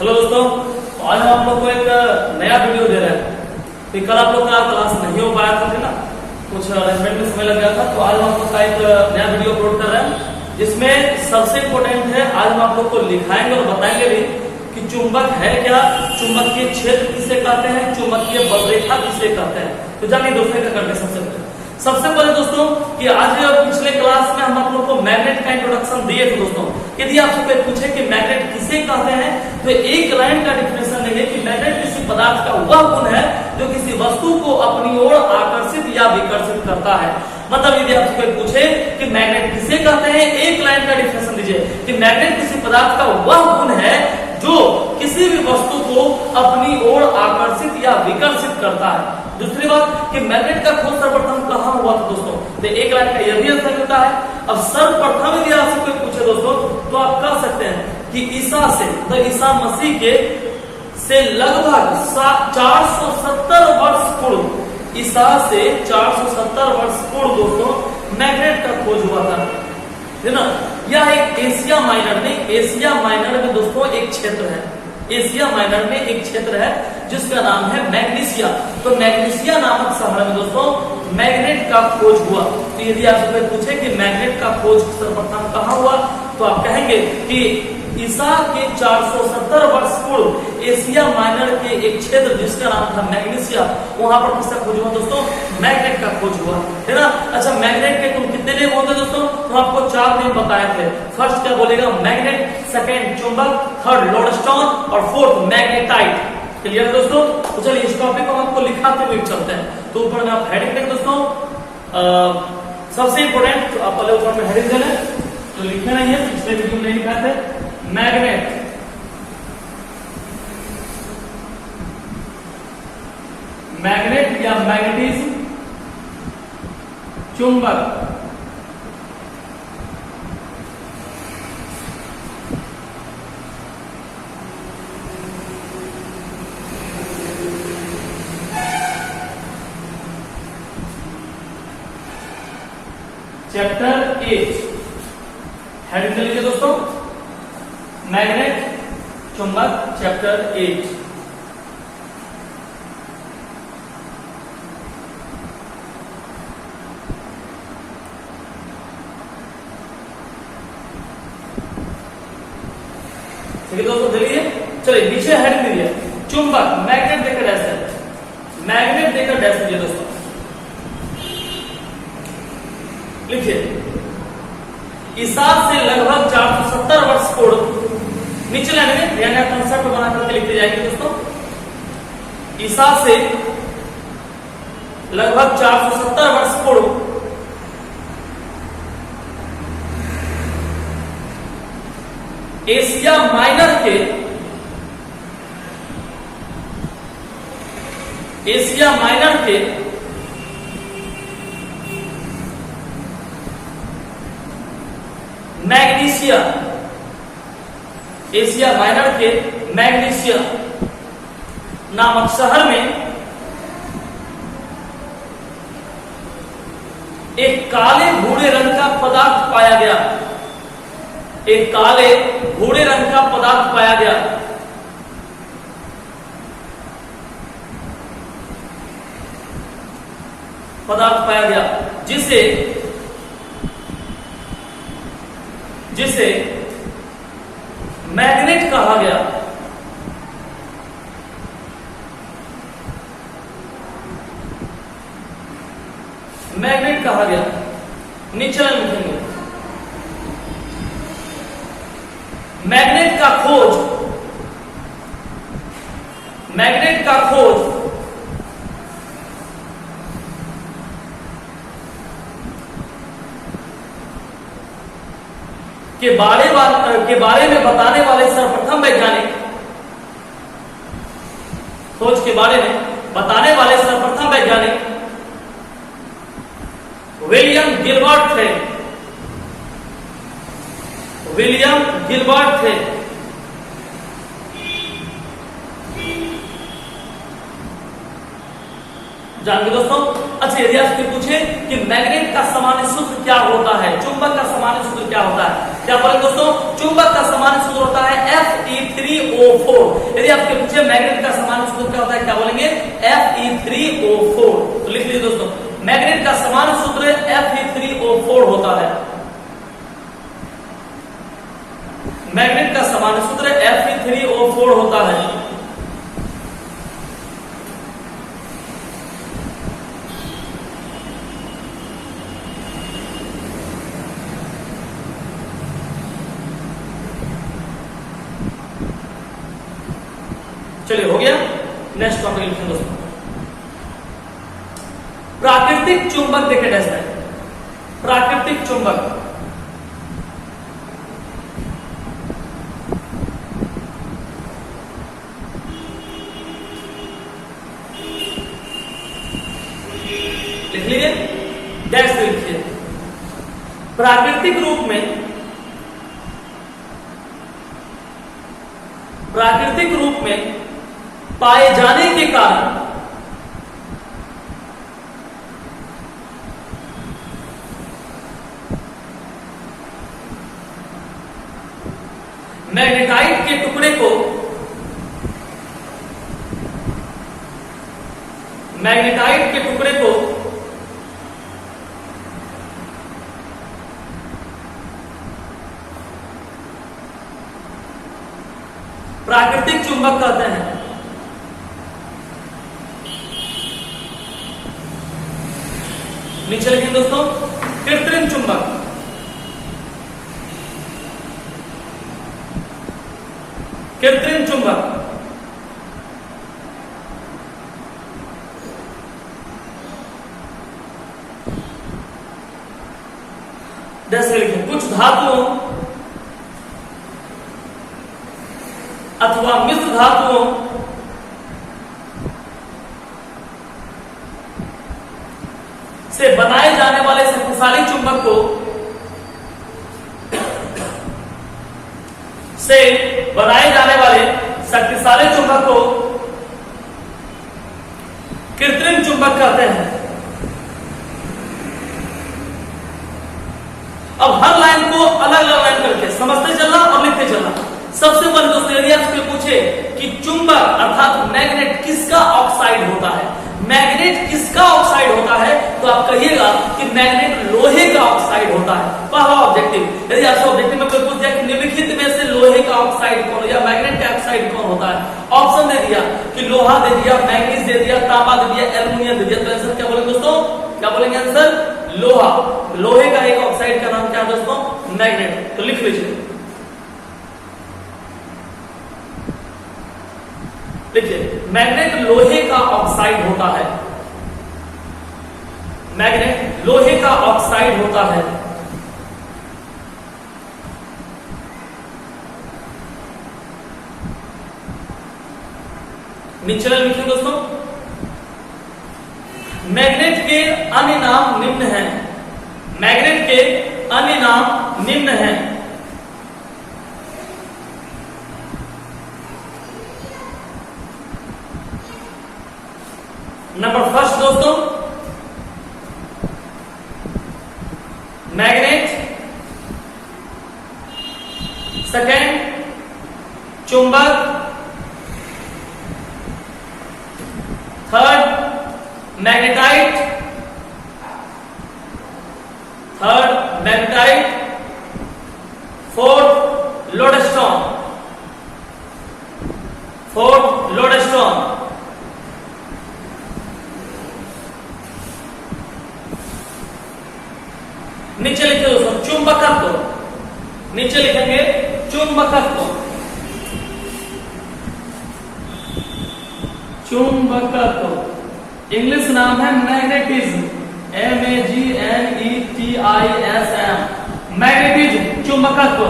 Hello दोस्तों, तो आज हम आप लोग को एक नया वीडियो दे रहे हैं। तो कल आप लोग का क्लास नहीं हो पाया था ना, कुछ अरेंजमेंट में समय लग गया था। तो आज हम आप लोग का एक नया वीडियो अपलोड कर रहे हैं, जिसमें सबसे इम्पोर्टेंट है आज हम आप लोग को लिखाएंगे और बताएंगे भी कि चुंबक है क्या, चुंबकीय क्षेत्र किसे कहते हैं, चुंबकीय बलरेखा किसे कहते हैं। तो जानिए दोस्तों क्या करते हैं। सबसे पहले दोस्तों कि आज पिछले क्लास में हम आप लोग को मैग्नेट का इंट्रोडक्शन दिए थे। दोस्तों यदि आपसे कोई पूछे कि मैग्नेट किसे कहते हैं, तो एक लाइन का डिफिनेशन देंगे कि मैग्नेट किसी पदार्थ का वह गुण है जो किसी वस्तु को अपनी ओर आकर्षित या विकर्षित करता है। मतलब यदि आपसे कोई पूछे कि मैग्नेट किसे कहते हैं, एक लाइन का डिफिनेशन दीजिए कि मैग्नेट किसी पदार्थ का वह गुण है जो किसी भी वस्तु को अपनी ओर आकर्षित या विकर्षित करता है। दूसरी बात कि मैग्नेट का खोज सर्वप्रथम कहाँ हुआ था दोस्तों, तो एक लाइन का यह भी आंसर होता है। अब सर्वप्रथम यदि आपसे कोई पूछे दोस्तों, तो आप कह सकते हैं कि ईसा से, तो ईसा मसीह के से लगभग 470 वर्ष पूर्व, ईसा से 470 वर्ष पूर्व दोस्तों मैग्नेट का खोज हुआ था, है ना। यह एक एशिया माइनर में, एशिया माइनर में दोस्तों एक क्षेत्र है, एशिया माइनर में एक क्षेत्र है जिसका नाम है मैग्नीसिया। तो मैग्नीसिया नामक शहर में दोस्तों मैग्नेट का खोज हुआ। तो यदि आपसे कोई पूछे कि मैग्नेट का खोज सर्वप्रथम कहाँ हुआ, तो आप कहेंगे कि ईसा के 470 वर्ष पूर्व एशिया माइनर के एक क्षेत्र जिसका नाम था मैग्नीसिया, वहां पर किसका खोज हुआ दोस्तों, मैग्नेट का खोज हुआ, है ना। अच्छा, मैग्नेट के कुल कितने नेम होते हैं दोस्तों, तो आपको 4 नेम बताए थे। फर्स्ट क्या बोलेगा, मैग्नेट, सेकेंड चुंबक, थर्ड लोडस्टोन और फोर्थ मैग्नेटाइट। क्लियर दोस्तों। तो चलिए इस टॉपिक को आपको लिखाते हुए चलते हैं। तो ऊपर में आप हेडिंग देखें दोस्तों, सबसे इंपोर्टेंट, तो आप पहले ऊपर में हेडिंग दे लें, तो लिखे नहीं है, पिछले वीडियो में नहीं लिखा थे। मैग्नेट, मैग्नेट या मैग्नेटिज्म, चुंबक, चैप्टर 8 हेडिंग लीजिए दोस्तों, मैग्नेट, चुंबक, चैप्टर 8। ठीक है दोस्तों, चलिए चलिए नीचे हेडिंग दीजिए, चुंबक, मैग्नेट देकर डैश है, मैग्नेट देकर डैश दीजिए दोस्तों, लिखिए। ईसा से लगभग 470 वर्ष पूर्व, नीचे लाइन में नया कंसेप्ट बना करके लिखते जाएंगे दोस्तों। ईसा से लगभग 470 वर्ष पूर्व एशिया माइनर के, एशिया माइनर के मैग्नीसिया, एशिया माइनर के मैग्नीसिया नामक शहर में एक काले भूरे रंग का पदार्थ पाया गया, एक काले भूरे रंग का पदार्थ पाया गया, पदार्थ पाया गया जिसे जिसे मैग्नेट कहा गया। मैग्नेट कहा गया, नीचे लिखेंगे। मैग्नेट का खोज, मैग्नेट का खोज के बारे में बताने वाले सर्वप्रथम वैज्ञानिक, खोज के बारे में बताने वाले सर्वप्रथम वैज्ञानिक विलियम गिलबर्ट थे, विलियम गिलबर्ट थे। जानिए दोस्तों। अच्छा, यदि आपसे पूछे कि मैग्नेट का सामान्य सूत्र क्या होता है, चुंबक का सामान्य सूत्र क्या होता है, क्या बोलेंगे दोस्तों? चुंबक का सामान्य सूत्र होता है Fe3O4। यदि आपके पूछे मैग्नेट का सामान्य सूत्र क्या होता है, क्या बोलेंगे? Fe3O4। तो लिख लीजिए दोस्तों, मैग्नेट का सामान्य सूत्र Fe3O4 होता है। मैग्नेट का सामान्य सूत्र Fe3O4 होता है। चलिए हो गया। नेक्स्ट टॉपिक लिखते दोस्तों, प्राकृतिक चुंबक देखे टेस्ट में। प्राकृतिक चुंबक, लिख लीजिए, डैश से लिखिए। प्राकृतिक रूप में, प्राकृतिक रूप में पाए जाने के कारण मैग्नेटाइट के टुकड़े को, मैग्नेटाइट के टुकड़े को प्राकृतिक चुंबक कहते हैं। नीचे लिखिए दोस्तों, कृत्रिम चुंबक। कृत्रिम चुंबक, जैसे लिखिए, कुछ धातुओं अथवा मिश्र धातुओं से बनाए जाने वाले शक्तिशाली चुंबक को कृत्रिम चुंबक कहते हैं। अब हर लाइन को अलग अलग लाइन करके समझते चलना और लिखते चलना। सबसे पहले दोस्तों, यदि आपसे पूछे कि चुंबक अर्थात मैग्नेट किसका ऑक्साइड होता है, मैग्नेट किसका ऑक्साइड होता है, तो आप कहिएगा कि मैग्नेट लोहे का ऑक्साइड होता है। पहला ऑब्जेक्टिव, यदि आपसे ऑब्जेक्टिव में कोई पूछ दिया कि निम्नलिखित में से लोहे का ऑक्साइड कौन या मैग्नेट का ऑक्साइड कौन होता है, ऑप्शन दे दिया कि लोहा दे दिया, मैग्नीज दे दिया, तांबा दे दिया, एल्युमिनियम दे दिया, तो आंसर क्या बोलेंगे दोस्तों? क्या बोलेंगे आंसर? लोहा। लोहे का एक ऑक्साइड का नाम क्या है दोस्तों? मैग्नेट। तो लिख लीजिए, देखिए, मैग्नेट लोहे का ऑक्साइड होता है। मैग्नेट लोहे का ऑक्साइड होता है। नीचे लिखिए दोस्तों, मैग्नेट के अन्य नाम निम्न हैं। मैग्नेट के अन्य नाम निम्न हैं। नंबर फर्स्ट दोस्तों, मैग्नेट। सेकेंड, चुंबक। Third, magnetite. Third, magnetite. Fourth, lodestone. Fourth, lodestone. नीचे लिखिए दोस्तों, चुंबकत्व। नीचे लिखेंगे चुंबकत्व। चुंबकत्व इंग्लिश नाम है मैग्नेटिज्म, MAGNETISM, मैग्नेटिज्म, चुंबकत्व।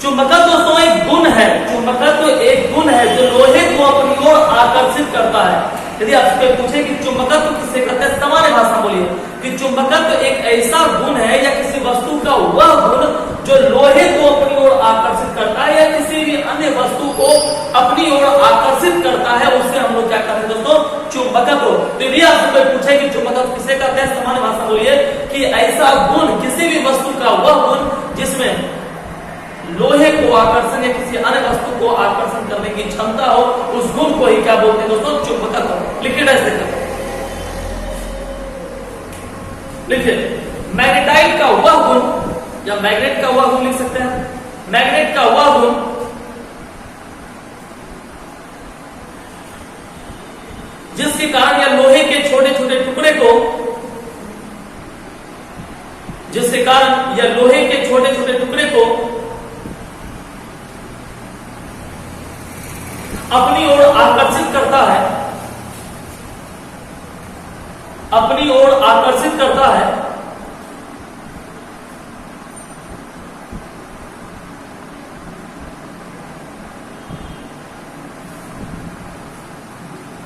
चुंबकत्व दोस्तों एक गुण है। चुंबकत्व एक गुण है जो लोहे को अपनी ओर आकर्षित करता है। यदि आपसे पूछे कि चुंबकत्व किसे कहते हैं, सामान्य भाषा बोलिए कि चुंबकत्व एक ऐसा गुण है या किसी वस्तु का वह गुण जो लोहे को अपनी ओर आकर्षित करता है या किसी भी अन्य वस्तु को अपनी ओर आकर्षित करता है, उसे हम लोग क्या कहते हैं दोस्तों? चुंबकत्व। तो यदि आपसे पूछे कि चुंबकत्व किसे कहते हैं, सामान्य भाषा बोलिए कि ऐसा गुण, किसी भी वस्तु को आकर्षण या किसी अन्य वस्तु को आकर्षण करने की क्षमता हो, उस गुण को ही क्या बोलते हैं दोस्तों? चुंबकत्व। लिखिए ऐसे लिखिए, मैग्नेटाइट का वह गुण या मैग्नेट का वह गुण लिख सकते हैं, मैग्नेट का वह गुण जिसके कारण या लोहे के छोटे छोटे टुकड़े को, जिसके कारण या लोहे के छोटे छोटे टुकड़े को अपनी ओर आकर्षित करता है, अपनी ओर आकर्षित करता है,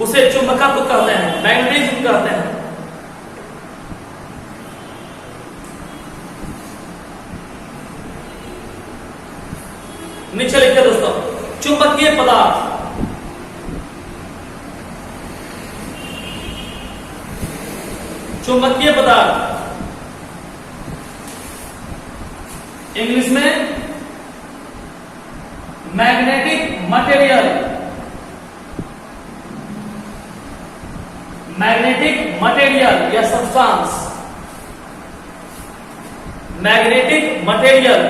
उसे चुंबकत्व कहते हैं, मैग्नेटिज्म कहते हैं। नीचे लिखिए दोस्तों, चुंबकीय पदार्थ, चुंबकीय पदार्थ इंग्लिश में मैग्नेटिक मटेरियल, मैग्नेटिक मटेरियल या सब्सटेंस, मैग्नेटिक मटेरियल।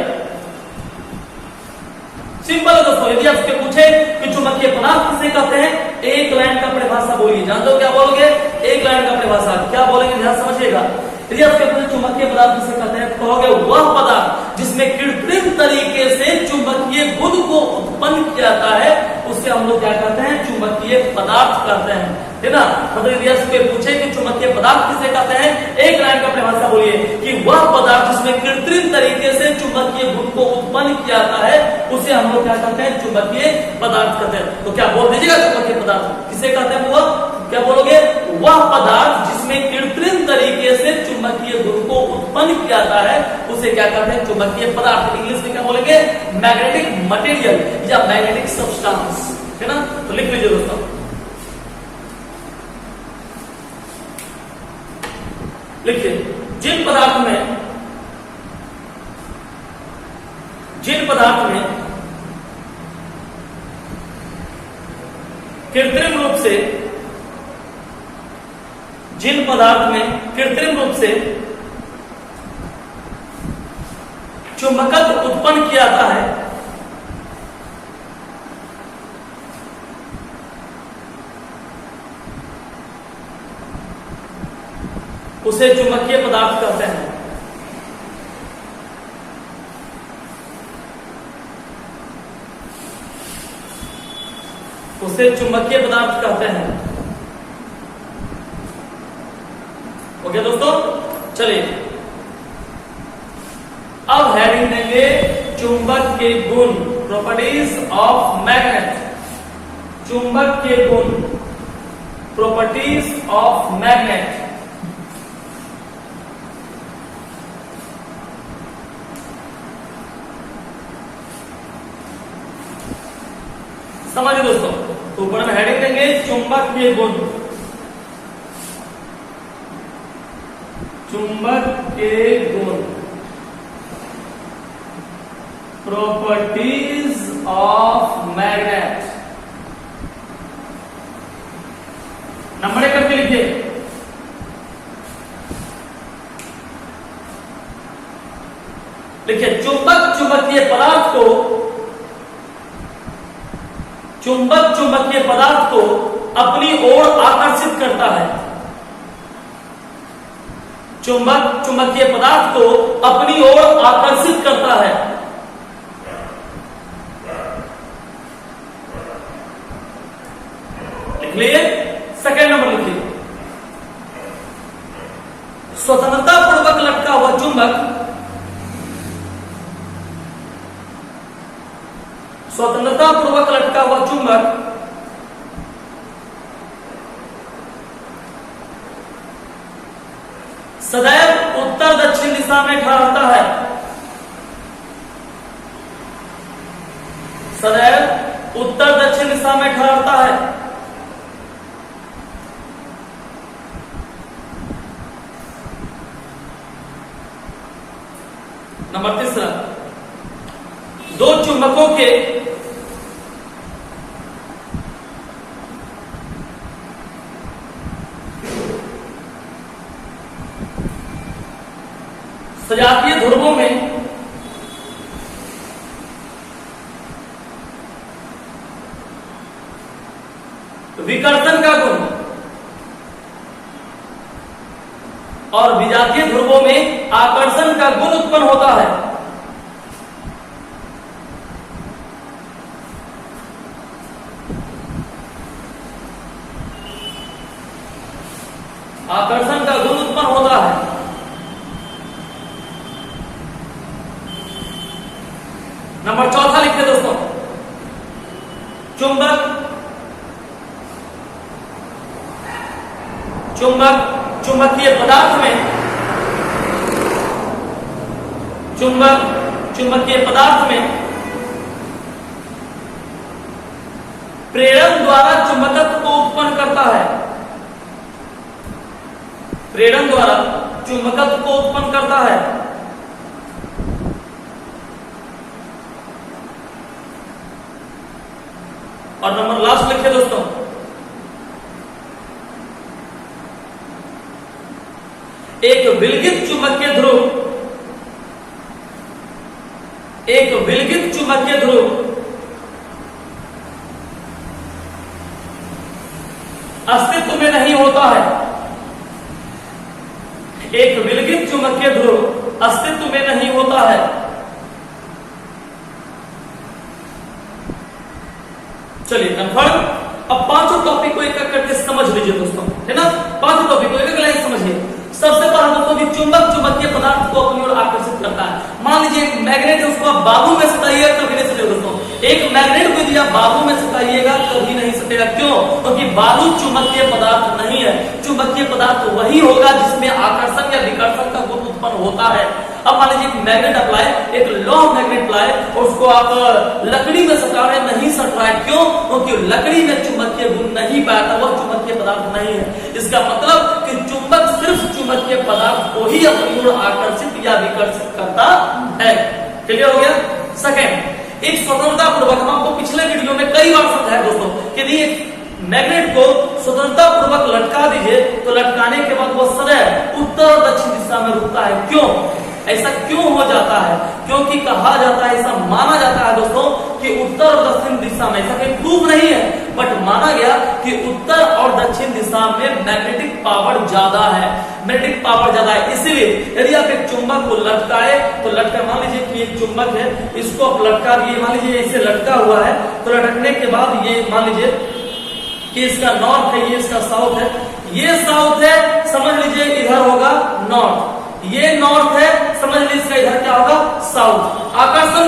सिंपल है दोस्तों, यदि आपसे पूछे कि चुंबकीय पदार्थ किसे कहते हैं, एक लाइन का परिभाषा बोलिए। जानते हो क्या बोलोगे? एक लाइन का परिभाषा क्या बोलेंगे, ध्यान समझिएगा। यदि आपसे पूछे चुंबकीय पदार्थ किसे कहते हैं, तो कहोगे वह पदार्थ जिसमें कृत्रिम तरीके से चुंबकीय गुण को उत्पन्न किया जाता है, उसे हम लोग क्या कहते हैं? चुंबकीय पदार्थ कहते हैं, है ना। मतलब यदि आपसे पूछे कि चुंबकीय पदार्थ किसे कहते हैं, एक लाइन का परिभाषा बोलिए कि वह पदार्थ जिसमें कृत्रिम तरीके से चुंबकीय गुण को उत्पन्न किया जाता है, उसे हम लोग क्या कहते हैं? चुंबकीय पदार्थ कहते हैं। तो क्या बोल दीजिएगा, चुंबकीय पदार्थ किसे कहते हैं? वो क्या बोलोगे? वह पदार्थ जिसमें कृत्रिम तरीके से चुंबकीय गुण को उत्पन्न किया जाता है, उसे क्या कहते हैं? चुंबकीय पदार्थ। इंग्लिश में क्या बोलेंगे? मैग्नेटिक मटेरियल या मैग्नेटिक सब्सटेंस, है ना। तो लिख लीजिए दोस्तों, लिखिए, जिन पदार्थ में कृत्रिम रूप से, जिन पदार्थ में कृत्रिम रूप से चुंबकत्व उत्पन्न किया जाता है, उसे चुंबकीय पदार्थ कहते हैं। उसे चुंबकीय पदार्थ कहते हैं। ओके दोस्तों, चलिए अब हेडिंग देंगे चुंबक के गुण, प्रॉपर्टीज ऑफ मैग्नेट। चुंबक के गुण, प्रॉपर्टीज ऑफ मैग्नेट। समझिए दोस्तों, तो ऊपर में हेडिंग देंगे चुंबक के गुण, चुंबक के गुण, प्रॉपर्टीज ऑफ मैग्नेट। नंबर करके लिखिए, लिखिए चुंबक चुंबकीय पदार्थ को, चुंबक चुंबकीय पदार्थ को अपनी ओर आकर्षित करता है। चुंबक चुंबकीय पदार्थ को अपनी ओर आकर्षित करता है। लिख लिए। सेकेंड नंबर लिखिए, स्वतंत्रता पूर्वक लटका हुआ चुंबक, स्वतंत्रता पूर्वक लटका हुआ चुंबक सदैव उत्तर दक्षिण दिशा में खड़ा रहता है। सदैव उत्तर दक्षिण दिशा में खड़ा रहता है। नंबर तीसरा, दो चुंबकों चुंबकों के सजातीय ध्रुवों में विकर्षण का गुण और विजातीय ध्रुवों में आकर्षण का गुण उत्पन्न होता है। आकर्षण का गुण उत्पन्न होता है। नंबर चौथा लिखिए दोस्तों, चुंबकीय पदार्थ में चुंबकीय पदार्थ में प्रेरण द्वारा चुंबकत्व को उत्पन्न करता है। प्रेरण द्वारा चुंबकत्व को उत्पन्न करता है। और नंबर लास्ट लिखिए दोस्तों, एक विलगित चुंबकीय ध्रुव अस्तित्व में नहीं होता है। एक विलगित चुंबकीय ध्रुव अस्तित्व में नहीं होता है। चलिए कंफर्म। अब पांचों टॉपिक को एक एक करके समझ लीजिए दोस्तों, है ना। पांचों टॉपिक को एक एक लाइन समझिए। सबसे पहले दोस्तों कि चुंबकीय पदार्थ को अपनी ओर आकर्षित करता है। मान लीजिए एक मैग्नेट है, उसको आप बालू में सटाइएगा कभी नहीं सटेगा दोस्तों। एक मैग्नेट को यदि आप बालू में सटाइएगा कभी नहीं सटेगा। क्यों? क्योंकि बालू चुंबकीय पदार्थ नहीं है। चुंबकीय पदार्थ वही होगा जिसमें आकर्षण या विकर्षण का गुण उत्पन्न होता है। अब मान लीजिए मैग्नेट अप्लाई, एक लौ मैग्नेट लाए और उसको आप लकड़ी में सटा रहे, नहीं सट रहा है। क्यों? क्योंकि लकड़ी में चुंबकीय गुण नहीं पाता, वह चुंबकीय पदार्थ नहीं है। इसका मतलब कि चुंबक सिर्फ चुंबकीय पदार्थ को ही अपनी ओर आकर्षित या विकर्षित करता है। क्लियर हो गया? सेकेंड, एक स्वतंत्रता पूर्वक, हम आपको पिछले वीडियो में कई बार समझाया दोस्तों कि यदि मैग्नेट को स्वतंत्रता पूर्वक लटका दीजिए तो लटकाने के बाद वो सदैव उत्तर और दक्षिण दिशा में रुकता है। क्यों? ऐसा क्यों हो जाता है? क्योंकि कहा जाता है, ऐसा माना जाता है दोस्तों कि उत्तर और दक्षिण दिशा में, ऐसा कोई प्रूफ नहीं है बट माना गया कि उत्तर और दक्षिण दिशा में मैग्नेटिक पावर ज्यादा है। मैग्नेटिक पावर ज्यादा है, इसलिए यदि आप एक चुंबक को लटकाए तो लटका, मान लीजिए कि एक चुंबक है, इसको आप लटका दिए, मान लीजिए इसे लटका हुआ है, तो लटकने के बाद ये मान लीजिए कि इसका नॉर्थ है, ये इसका साउथ है, ये साउथ है, समझ लीजिए इधर होगा नॉर्थ, ये नॉर्थ है, समझ लीजिए इसका इधर क्या होगा साउथ। आकर्षण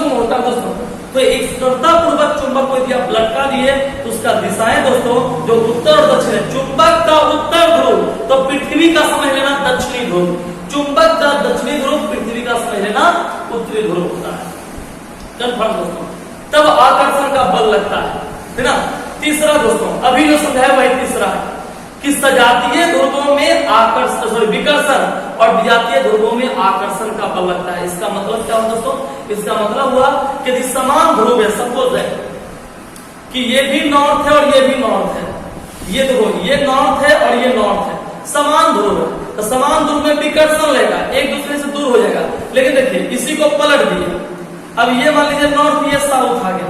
गुण होता है दोस्तों। तो एक स्वतंत्रता पूर्वक चुंबक को यदि आप लटका दिए तो उसका दिशाएं दोस्तों जो उत्तर और दक्षिण है, चुंबक का उत्तर ध्रुव तो पृथ्वी का समझ लेना दक्षिणी ध्रुव, चुंबक का दक्षिणी ध्रुव, पृथ्वी का समझ लेना उत्तरी ध्रुव होता है। कंफर्म दोस्तों। तब आकर्षण का बल लगता है ना। तीसरा दोस्तों, अभी जो समझाया वही तीसरा है कि सजातीय ध्रुवों में विकर्षण और विजातीय ध्रुवों में आकर्षण का बल लगता है। इसका मतलब क्या हुआ दोस्तों? इसका मतलब हुआ कि यदि समान ध्रुव है, सपोज है कि ये भी नॉर्थ है और ये भी नॉर्थ है, ये देखो ये नॉर्थ है और ये नॉर्थ है, समान ध्रुव है, तो समान ध्रुव में विकर्षण लेगा, एक दूसरे से दूर हो जाएगा। लेकिन देखिए इसी को पलट दिए, अब ये मान लीजिए नॉर्थ, ये साउथ आ गया,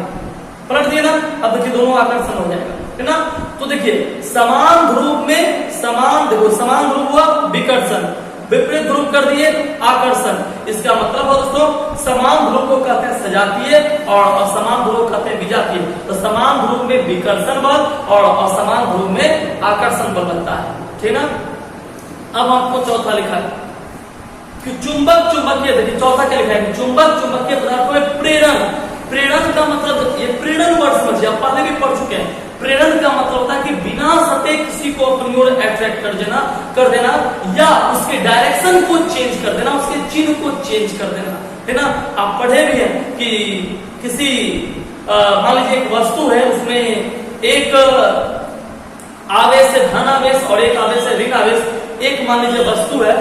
पलट दिए ना, अब देखिए दोनों आकर्षण हो जाएगा, है ना। तो देखिए समान ध्रुव में समान ध्रुव हुआ विकर्षण, विपरीत ध्रुव कर दिए आकर्षण। इसका मतलब है दोस्तों समान ध्रुव को कहते हैं सजातीय और असमान ध्रुव कहते हैं विजातीय। तो समान ध्रुव में विकर्षण बल और असमान ध्रुव में आकर्षण बल बनता है, ठीक ना। अब आपको चौथा लिखा है कि चुंबकीय, देखिए चौथा क्या लिखा है, चुंबकीय पदार्थों में प्रेरण का मतलब, ये प्रेरण वर्ड समझिए, आप पहले भी पढ़ चुके हैं। प्रेरण का मतलब होता है कि बिना सटे किसी को अपनी ओर अट्रैक्ट कर देना या उसके डायरेक्शन को चेंज कर देना, उसके चिन्ह को चेंज कर देना, है ना। आप पढ़े भी हैं कि किसी मान लीजिए एक वस्तु है, उसमें एक आवेश है धन आवेश और एक आवेश है ऋण आवेश। एक मान लीजिए वस्तु है,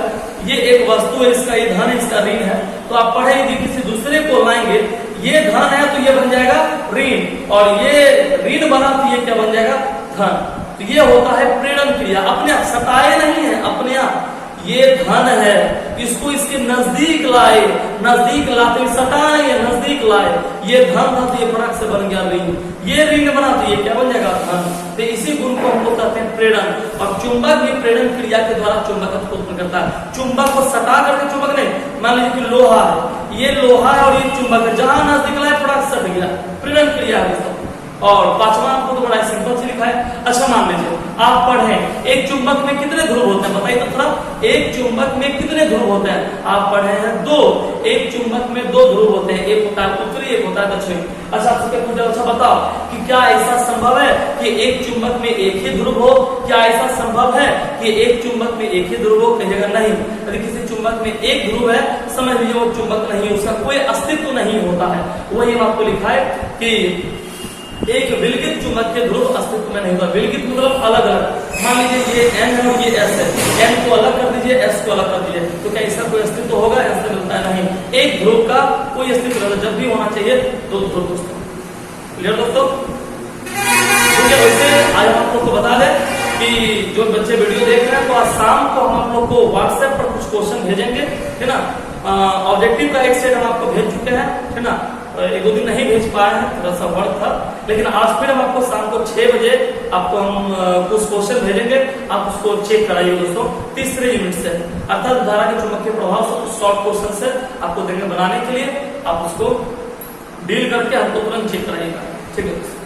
ये एक वस्तु है, इसका ये धन इसका ऋण है, तो आप पढ़े यदि किसी दूसरे को लाएंगे, ये धन है तो ये बन जाएगा ऋण, और ये ऋण बना तो ये क्या बन जाएगा धन। तो ये होता है प्रेरण क्रिया, अपने आप सताए नहीं है, अपने आप ये धन है, इसको इसके नजदीक लाए, नजदीक लाते हुए सटाए, नजदीक लाए, ये धन था तो ये फटाक से बन गया ऋण, ये ऋण बना तो ये क्या बन जाएगा धन। तो इसी गुण को हम लोग कहते हैं प्रेरण। और चुंबक भी प्रेरण क्रिया के द्वारा चुंबकत्व उत्पन्न करता है। चुंबक को सटा करके चुंबक नहीं, मान लीजिए कि लोहा है, ये लोहा है और ये चुंबक है, जहां नजदीक लाए फटाक सट गया, प्रेरण क्रिया है। और पांचवा आपको तो बड़ा सिंपल से लिखा है। अच्छा मान लीजिए आप पढ़ें एक चुंबक में कितने ध्रुव होते हैं, बताइए तो थोड़ा, एक चुंबक में कितने ध्रुव होते हैं, आप पढ़े हैं दो, एक चुंबक में दो ध्रुव होते हैं, एक होता है उत्तरी, एक होता है दक्षिणी। अच्छा आपसे पूछा, अच्छा बताओ कि क्या ऐसा संभव है कि एक चुंबक में एक ही ध्रुव हो, क्या ऐसा संभव है कि एक चुंबक में एक ही ध्रुव हो, कहिएगा नहीं। यदि किसी चुंबक में एक ध्रुव है, समझ लीजिए वो चुंबक नहीं है, उसका कोई अस्तित्व नहीं होता है। वही आपको लिखा है कि एक विलगित चुंबक के ध्रुव अस्तित्व में नहीं होता। विलगित मतलब अलग अलग, मान लीजिए ये N है और ये S है, N को अलग कर दीजिए, S को अलग कर दीजिए, तो क्या इसका कोई अस्तित्व होगा, ऐसा मिलता है नहीं। एक ध्रुव का कोई अस्तित्व नहीं, जब भी होना चाहिए दो ध्रुव दोस्तों। क्लियर दोस्तों? ठीक है, वैसे आज हम आप लोग को बता दें कि जो बच्चे वीडियो देख रहे हैं तो आज शाम को हम आप लोग को व्हाट्सएप पर कुछ क्वेश्चन भेजेंगे, है ना। ऑब्जेक्टिव का एक सेट हम आपको भेज चुके हैं, है ना। एक दो दिन नहीं भेज पाए हैं, थोड़ा सा वर्क था, लेकिन आज फिर हम आपको शाम को 6 बजे आपको हम कुछ क्वेश्चन भेजेंगे, आप उसको चेक कराइए दोस्तों। तीसरे यूनिट से अर्थात धारा के चुंबकीय प्रभाव से कुछ शॉर्ट क्वेश्चन से आपको देंगे बनाने के लिए, आप उसको डील करके हमको तुरंत चेक कराइएगा। ठीक है।